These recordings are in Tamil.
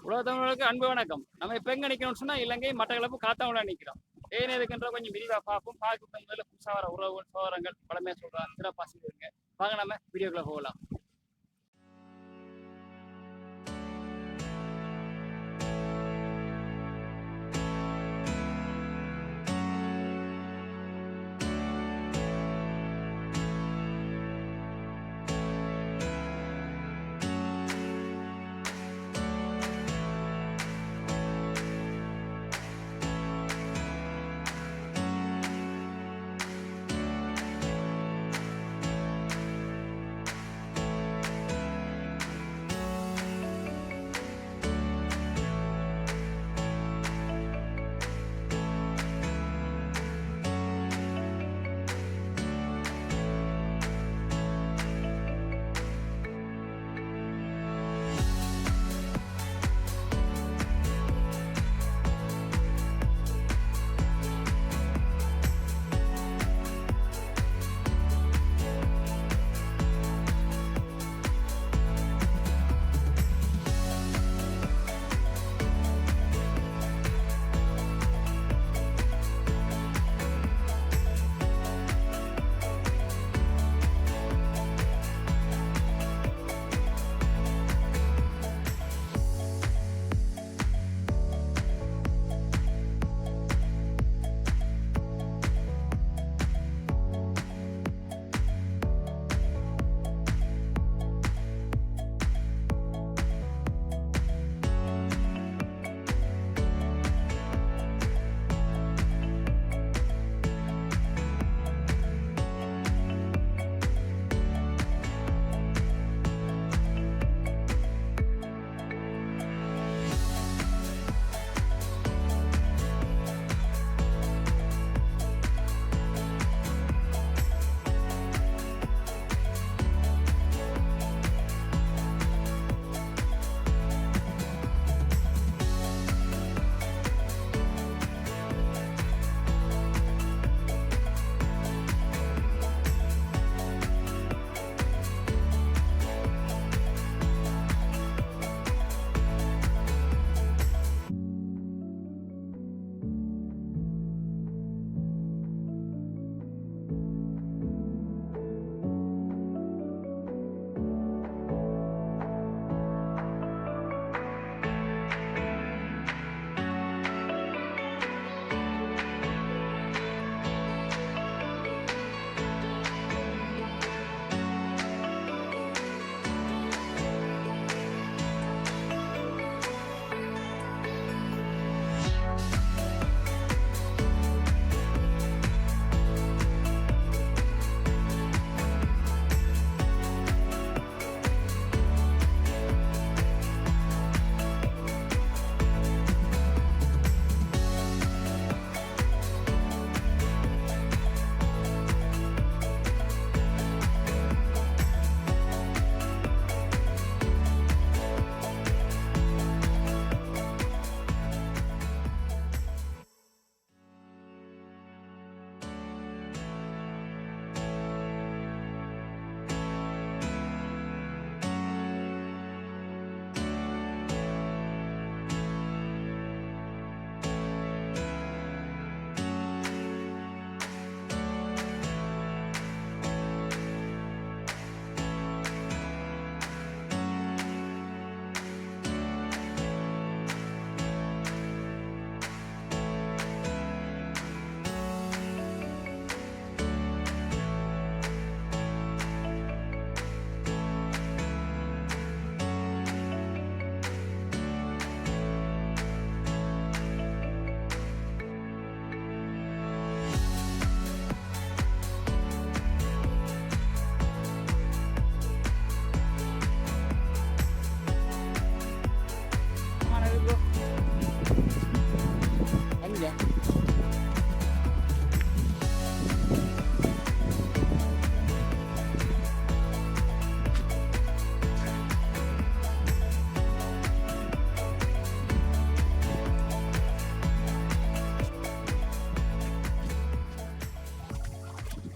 உலக தமிழர்களுக்கு அன்பு வணக்கம். நம்ம இப்ப எங்க நிக்கிறோம்னு சொன்னா இலங்கை மட்டக்களப்பு காத்தாங்குள நிக்கிறோம். ஏன் எதுக்குன்ற கொஞ்சம் விரிவா பார்ப்போம். பார்க்க முதல்ல புதுசா வர உறவுகள் சோதரங்கள் பழமையா சொல்றாங்க சிறப்பா செஞ்சிருங்க. வாங்க நம்ம வீடியோக்குள்ள போகலாம்.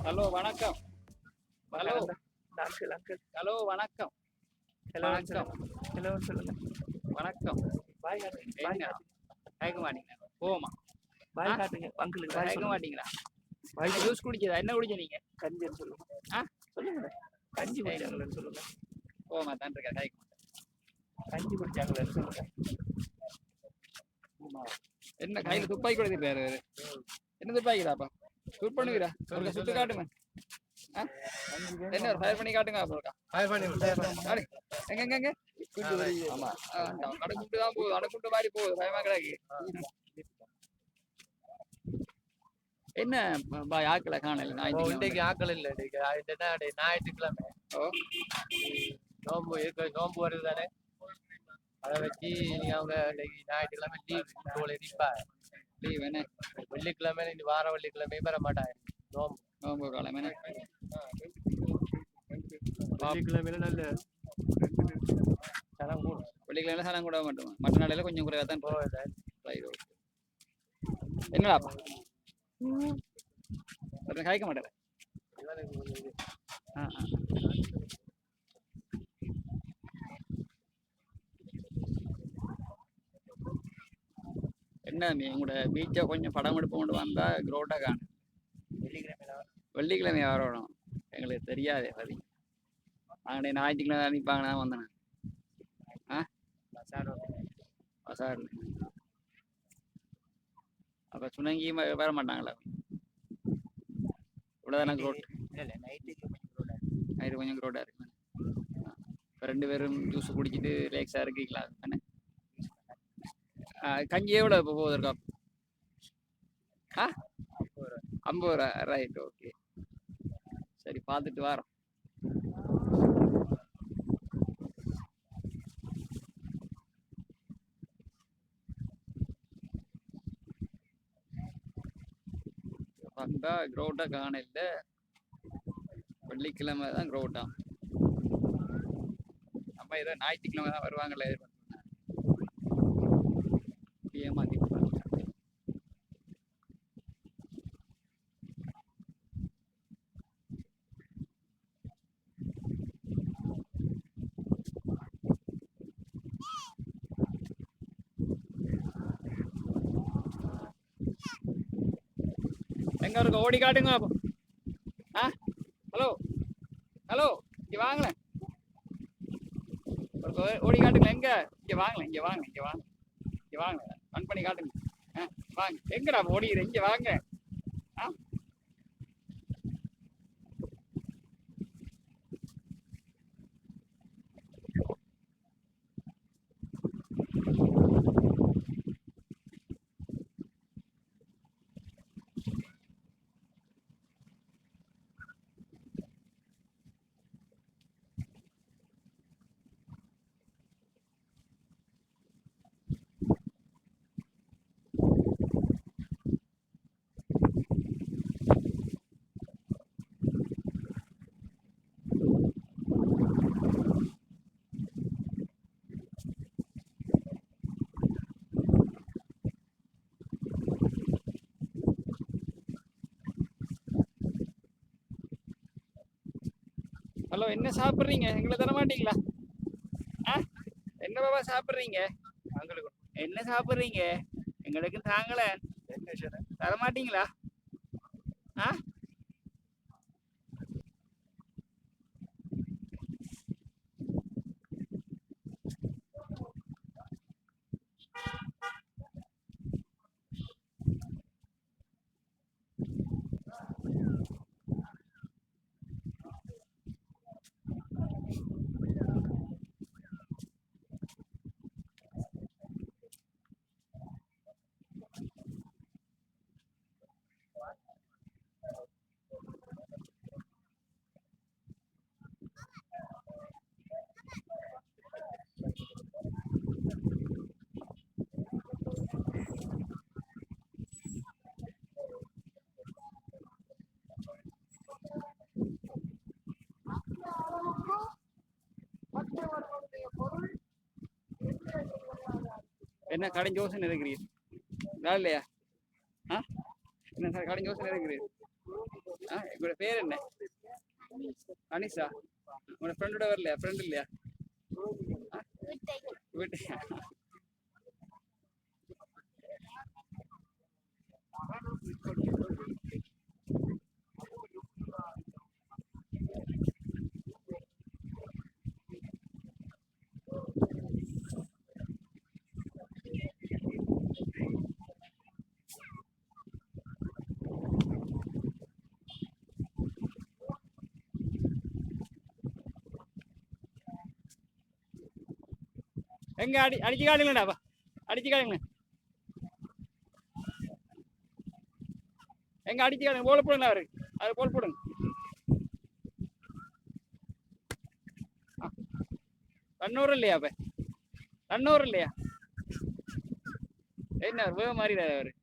ஹலோ வணக்கம். ஹலோ அங்கிள் ஹலோ வணக்கம். ஹலோ வணக்கம். ஹலோ சொல்லுங்க. வணக்கம். பாய் காட்டுங்க என்ன கேட்க மாட்டீங்களா போமா பாய் காட்டுங்க அங்கிளுக்கு பாய் கேட்க சொல்லுங்க மாட்டீங்களா பாய் ஜூஸ் குடிச்சதா என்ன குடிச்ச நீங்க கஞ்சின்னு சொல்லுங்க ஆ சொல்லுங்க கஞ்சி குடிச்சாங்களேன்னு சொல்லுங்க போமா தான் இருக்கா கேட்க கஞ்சி குடிச்சாங்களேன்னு சொல்லுங்க என்ன கையில துப்பாக்கி கொடுத்துருக்காரு என்ன துப்பாக்கிடாப்பா ஷூட் பண்ணுவீரா ஒரு சுட்டு காட்டுங்க என்ன ஃபயர் பண்ணி காட்டுங்க அப்புறம் ஃபயர் பண்ணி எங்க எங்க ஆமா அடக்குண்டு தான் போகுது அடக்குண்டு மாதிரி போகுது பயமா கிடக்கு என்ன ஆக்களை காணல இன்றைக்கு ஆக்கள் இல்லை ஞாயிற்றுக்கிழமை நோம்பு இருக்க நோம்பு வருது தானே அதை வச்சு அவங்க ஞாயிற்றுக்கிழமை லீவ் இருப்பா லீவ் என்ன வெள்ளிக்கிழமை இந்த வார வெள்ளிக்கிழமை வர மாட்டாங்க நோம்பு நோம்பு காலம் என்ன வெள்ளிக்கிழமையில நல்ல சனம் கூட வெள்ளிக்கிழமை சனம் கூட மாட்டோம் மற்ற நாளையில கொஞ்சம் குறைவா தான் போகுது என்னடாப்பா காய்க்க மாட்டேன் என்ன உங்களோட பீச்சை கொஞ்சம் படம் எடுப்பு கொண்டு வந்தா க்ரோட்டா காணும் வெள்ளிக்கிழமை வரணும் எங்களுக்கு தெரியாது பதி அங்கே ஞாயிற்றுக்கிழமை அனுப்பாங்க நான் வந்தேன் பசார் அப்போ சுணங்கியும் வர மாட்டாங்களா இவ்வளோதானே க்ரோட் நைட்டு கொஞ்சம் க்ரோட்டாக இருக்கு இப்போ 2 பேரும் ஜூஸ் குடிச்சிட்டு ரிலாக்ஸாக இருக்கீங்களா தானே கஞ்சி எவ்வளோ இப்போ போகுது இருக்கா 50 ரூபா ரைட் ஓகே சரி பார்த்துட்டு வரோம் வந்தா க்ரௌட்டா காணல வெள்ளிக்கிழமை தான் க்ரௌட்டா நம்ம ஏதோ ஞாயிற்றுக்கிழமை தான் வருவாங்கல்ல ஏமாத்தி எங்க இருக்க ஓடி காட்டுங்க ஹலோ ஹலோ இங்க வாங்கல ஓடி காட்டுங்க எங்க இங்க வாங்கல இங்க வாங்க இங்க வாங்க இங்க வாங்க ரன் பண்ணி காட்டுங்க வாங்க எங்கடா ஓடிக்கிற இங்க வாங்க ஹலோ என்ன சாப்பிட்றீங்க எங்களை தர மாட்டீங்களா என்ன பாபா சாப்பிட்றீங்க என்ன சாப்பிட்றீங்க எங்களுக்கு தாங்கள தர மாட்டீங்களா என்ன கடன் யோசனை இருக்கிறீர் இல்லையா என்ன சார் கடன் யோசனை இருக்கிறீர் உங்களோட பேர் என்ன அனிஷா உங்களோட ஃப்ரெண்டோட வரலையா ஃப்ரெண்ட் இல்லையா வீட்டு எங்க அடிச்சு காட்டுங்களேடாப்பா, அடிச்சு காட்டுங்க. எங்க அடிச்சு காட்டுங்க, போல போடுங்க அவருக்கு, அது போல் போடுங்க. கண்ணூர் இல்லையா? அப்ப கண்ணூர் இல்லையா? என்ன வேக மாறிடாரு அவரு.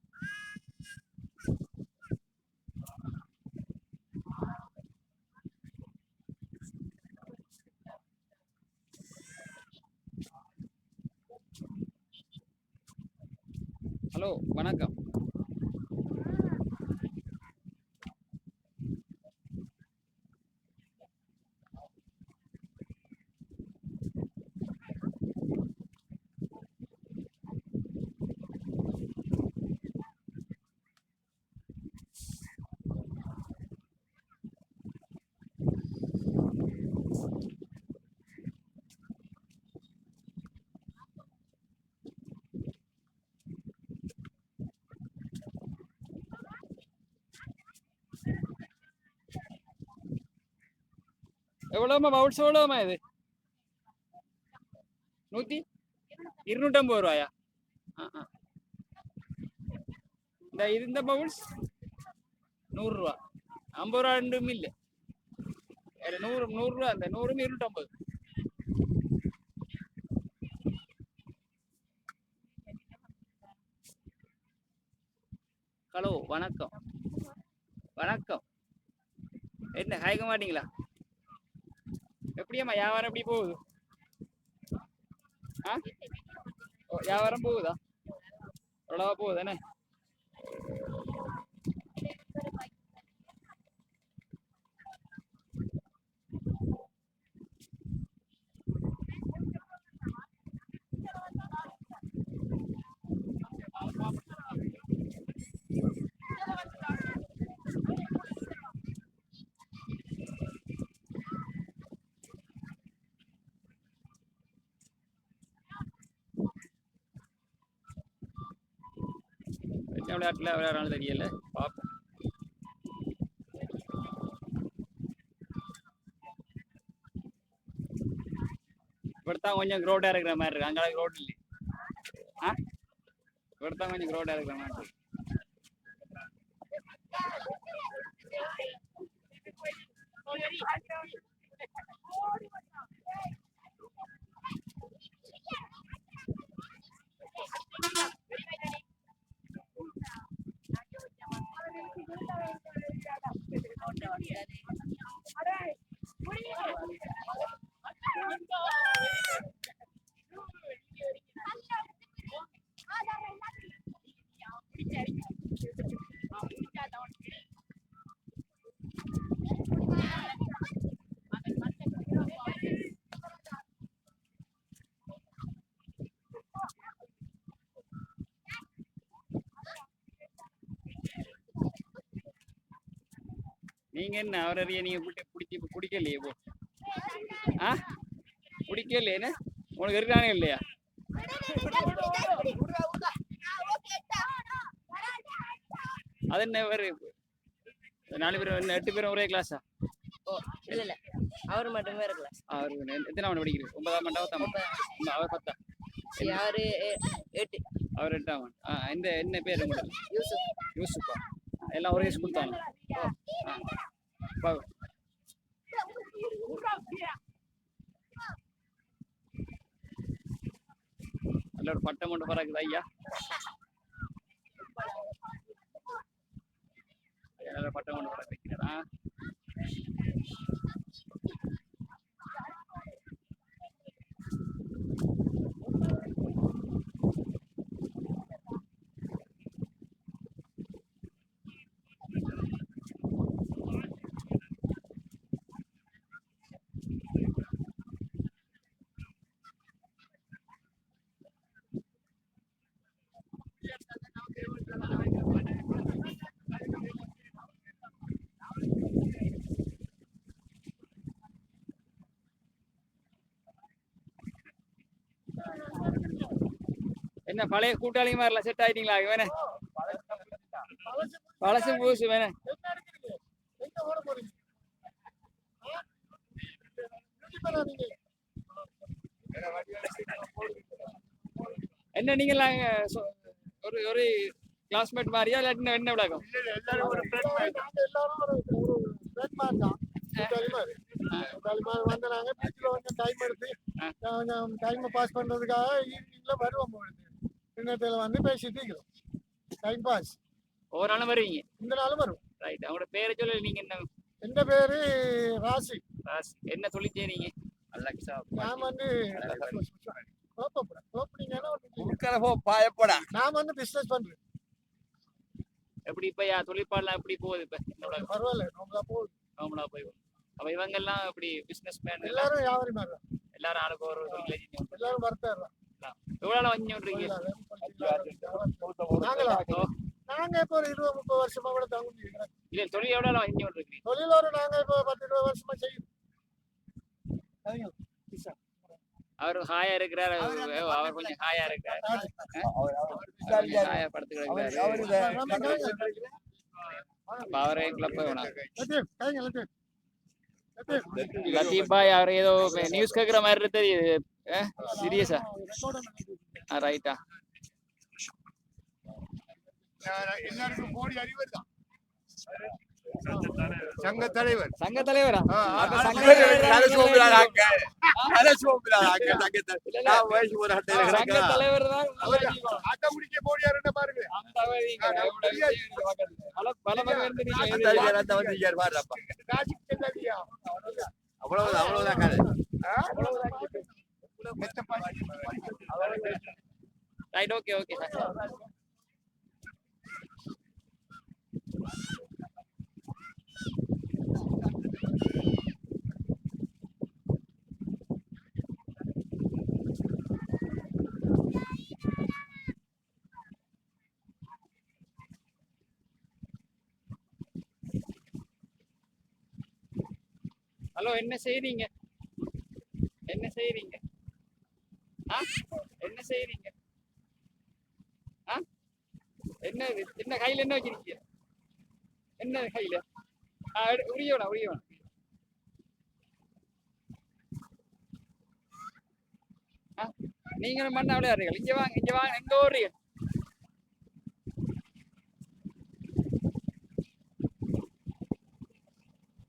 ஹலோ, வணக்கம். எவ்வளவுமா பவுல்ஸ் எவ்வளவுமா இது? 250 ரூபாயா? இந்த பவுல்ஸ் 100 ரூபா. 50 ரூபா ரெண்டும் இல்லை. 100 ரூபா. அந்த 100 250. ஹலோ, வணக்கம். வணக்கம். என்ன கேட்க மாட்டீங்களா? எப்படியாம்மா வியாபாரம் எப்படி போகுது? வியாபாரம் போகுதா? எவ்வளவா போகுதானே? என்ன விளையாட்டுல விளையாடுறாலும் தெரியல, பார்ப்போம். இப்படித்தான் கொஞ்சம் க்ரோட்டா இருக்கிற மாதிரி இருக்கு. அங்கே ரோட் இல்லை. இப்படித்தான் கொஞ்சம் க்ரோட்டா இருக்கிற மாதிரி இருக்கு. நீங்க என்ன அவரைய நீங்க பிடிச்சி குடிக்கலையே? போ குடிக்கலையே? உங்களுக்கு இருக்கானே இல்லையா? அது என்ன வேறு 4 பேர் 8 பேரும் ஒரே கிளாஸா? இல்ல அவரு மட்டும் வேற கிளாஸ். அவரு எத்தனை ஆண்டு படிக்கிறது? 9ஆம் ஆண்டா 10ஆம் ஆண்டா? அவர் 10ஆ? யாரு 8. அவர் 8ஆம் ஆண்டு. என்ன பேர் உங்களுக்கு? யூசுப்பா. எல்லாம் ஒரே ஸ்கூல் தானே? நல்ல ஒரு பட்டம் கொண்டு பறக்குது ஐயா. நல்ல பட்டம் கொண்டு பறக்கிறா. என்ன பழைய கூட்டாளி மாதிரிலாம் செட் ஆயிட்டீங்களா வேணே பழசு பூசு வேணே என்ன நீங்களாம் ஒரு ஒரு கிளாஸ்மேட் மாதிரியா இல்லாட்டி என்ன விளக்கம் டைம் பாஸ் பண்றதுக்காக ஈவினிங்ல வருவோம் இன்னத்துல வந்து பேசிட்டு இருக்கிறோம் டைம் பாஸ் ஒவ்வொரு நாளும் வருவீங்க இந்த நாளும் வரும் ரைட் அவங்களோட பேரை சொல்ல நீங்க என்ன எந்த பேரு ராசி என்ன தொழில் செய்றீங்க நான் வந்து நான் வந்து பிசினஸ் பண்றேன் எப்படி இப்ப தொழிற்பாடுலாம் எப்படி போகுது இப்ப பரவாயில்ல நம்மளா போகுது நார்மலா போய் அப்ப இவங்க எல்லாம் இப்படி பிசினஸ் மேன் எல்லாரும் வியாபாரி மாதிரி தான். எல்லாரும் ஆளுக்கு ஒரு தொழில் செஞ்சு எல்லாரும் வரத்தாரு எவ்வளவு வாங்கிட்டு நாங்களா நாங்க இப்போ ஒரு 20-30 வருஷமா கூட தங்க இல்ல தொழில் எவ்வளவு வாங்கி இருக்கீங்க தொழில் ஒரு நாங்க இப்போ 10-20 வருஷமா செய்யுறோம் அவர் ஹாயா இருக்கிறாரு அவர் கொஞ்சம் ஹாயா இருக்கிறாரு ஹாயா படுத்துக்கிறாரு அவரே கிளப் வேணாம் லத்தீப் பாய் அவர் ஏதோ நியூஸ் கேட்குற மாதிரி தெரியுது சீரியஸா ரைட்டா எல்லாருக்கும் போடி அறிவர் தான் சங்க தலைவர் சங்க தலைவரா சங்க தலைவர் தான் ஆட்ட முடிக்க போடியாருன்னு பாருங்க அவ்வளவுதான் ரைட் ஓகே ஓகே ஹலோ என்ன செய்றீங்க என்ன செய்றீங்க என்ன செய்றீங்க என்ன என்ன கையில என்ன வச்சிருக்கீங்க என்ன கையில உரியவனா உரியவனா நீங்களும் மண்ணா விளையாடுறீங்க இங்க வாங்க எங்க ஓடுறீங்க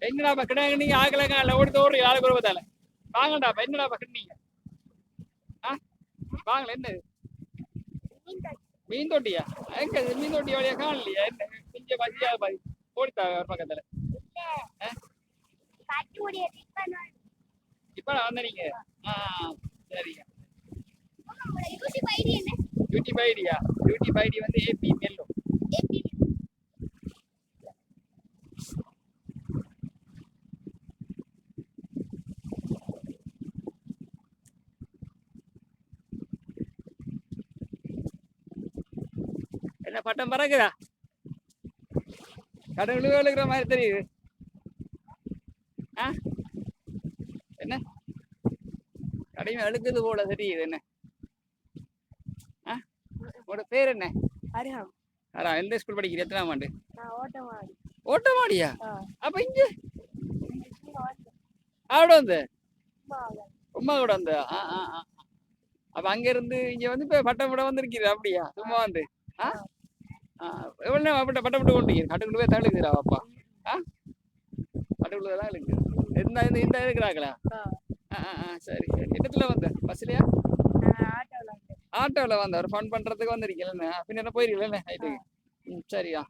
என்னடா கிடையாது நீங்க ஆகலங்க ஓடி ஓடுறீங்க ஆளுக்கு ஒருவதால வாங்கடா என்னடா கிட்டீங்க வாங்கல என்ன மீன் தொட்டியா எங்க மீன் தொட்டி வழியா காணலையா என்ன கொஞ்சம் பஜ்ஜியா பாதி ஓடித்தா ஒரு பக்கத்துல இப்ப வந்த நீங்க சரிங்க யூடியூப் ஐடி வந்து ஏபி மெல்லோ என்ன பட்டம் பறக்குதா கடவுள் விழுகிற மாதிரி தெரியுது என்ன கடைமை அழுக்குது போல தெரியுது என்ன உங்களோட பேர் என்ன எந்த ஸ்கூல் படிக்கிற எத்தனாம் ஆண்டு ஓட்டமாடியா அப்ப இங்க ஆட வந்து உமா கூட வந்து அப்ப அங்க இருந்து இங்க வந்து இப்ப பட்டம் விட வந்திருக்கீங்க அப்படியா சும்மா வந்து எவ்வளவு நேரம் பட்டம் விட்டு கொண்டீங்க கட்டுக்குள்ள போய் தழுக்குறா அப்பா கட்டுக்குள்ள தான் இருக்கு இந்த இருக்கிறாங்களா சரி என்னத்துல வந்த பஸ்லயா ஆட்டோல வந்த ஒரு ஃபோன் பண்றதுக்கு வந்திருக்கீங்க பின்ன போயிருக்கீங்களே நைட்டுக்கு சரியா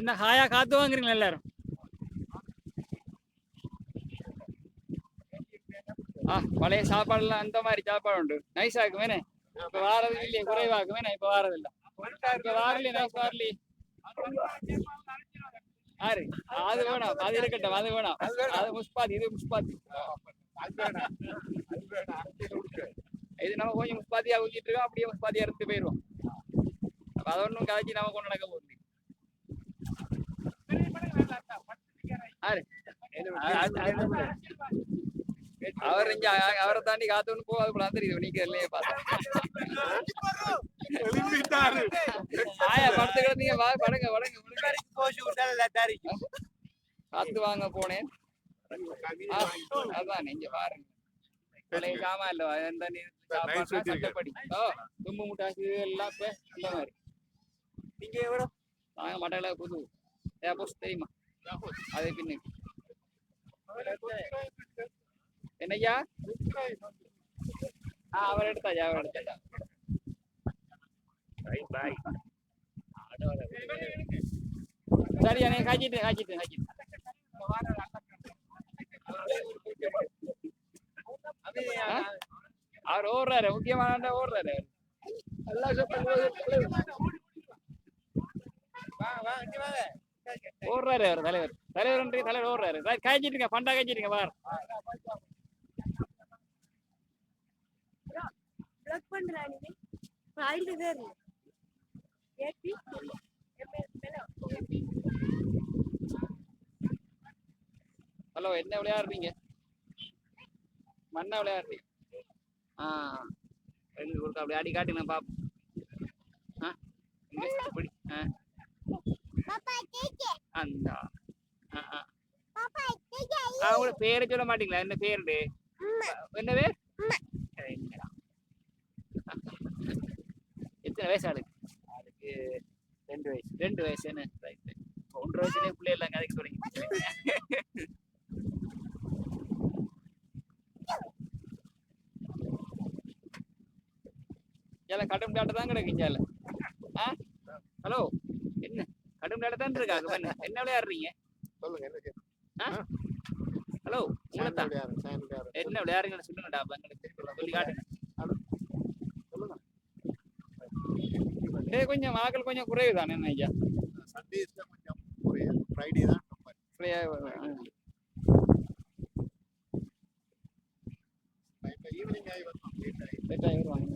என்ன ஹாயா காத்து வாங்குறீங்களா எல்லாரும்? பழைய சாப்பாடுலாம் அந்த மாதிரி சாப்பாடு உண்டு. நைஸா இருக்கும் வேணே. இப்ப வாரது இல்லையே, குறைவாக்கும் வேணே. இப்ப வாரது இல்ல. இப்ப வாரலையே, நைஸ் வாரலையே. ஆறு அது வேணாம், அது இருக்கட்டும், அது வேணாம். அது முஸ்பாதி, இது முஸ்பாதி. இது நம்ம கொஞ்சம் முஸ்பாதியா ஊத்திட்டு இருக்கோம், அப்படியே முஸ்பாதியா இருந்து போயிடுவோம். அப்ப அது ஒன்றும் கதைச்சி நம்ம கொண்டு நடக்க போகுது. ஆறு அவர் இங்க அவரை தாண்டி காத்துன்னு போகாது கூட தெரியுது. நீங்க இல்லையே பார்த்தா ஆயா படத்து கிடந்தீங்க, படங்க படங்க காத்து வாங்க போனேன். அதான் நீங்க பாருங்க, பழைய சாமான் இல்ல எந்த சட்டப்படி தும்பு முட்டாசு எல்லாம் இப்ப இந்த மாதிரி. நீங்க எவ்வளோ நாங்க மட்டையில புது போஸ்ட் தெரியுமா? அது பின்னுக்கு என்னய்யா? அவர் எடுத்தாச்சா, அவர் எடுத்தாச்சா. சரியா, நீ காய்ச்சிட்டு அவர் ஓடுறாரு, முக்கியமான ஓடுறாரு. ஓடுறாரு அவர் தலைவர் ஓடுறாரு. காய்ச்சிட்டுங்க, பண்டா காய்ச்சிட்டுங்க பாரு. ஹலோ, என்ன விளையாடுறீங்க? மண்ணா விளையாடுறீங்க? எங்களுக்கு கொடுக்க அப்படி ஆடி காட்டுங்க பாப்போம். அந்த அவங்களோட பேரை சொல்ல மாட்டீங்களா? என்ன பேரு? என்ன பேர்? எத்தனை வயசு ஆளுக்கு? அதுக்கு 2 வயசு. 2 வயசு என்ன? 1 வயசுலேயே பிள்ளை எல்லாம் கதைக்கு தொடங்கி. எல்லாம் கடும் காட்ட தான் கிடக்குங்க. ஹலோ, என்ன கடும் காட்ட தான் இருக்காங்க? என்ன விளையாடுறீங்க? ஹலோ, என்ன விளையாடுறீங்கன்னு சொல்லுங்கடா. சொல்லி காட்டுங்க. கொஞ்சம் ஆக்கள் கொஞ்சம் குறைவு தானே ஐயா? ஈவினிங் ஆகி வருவாங்க.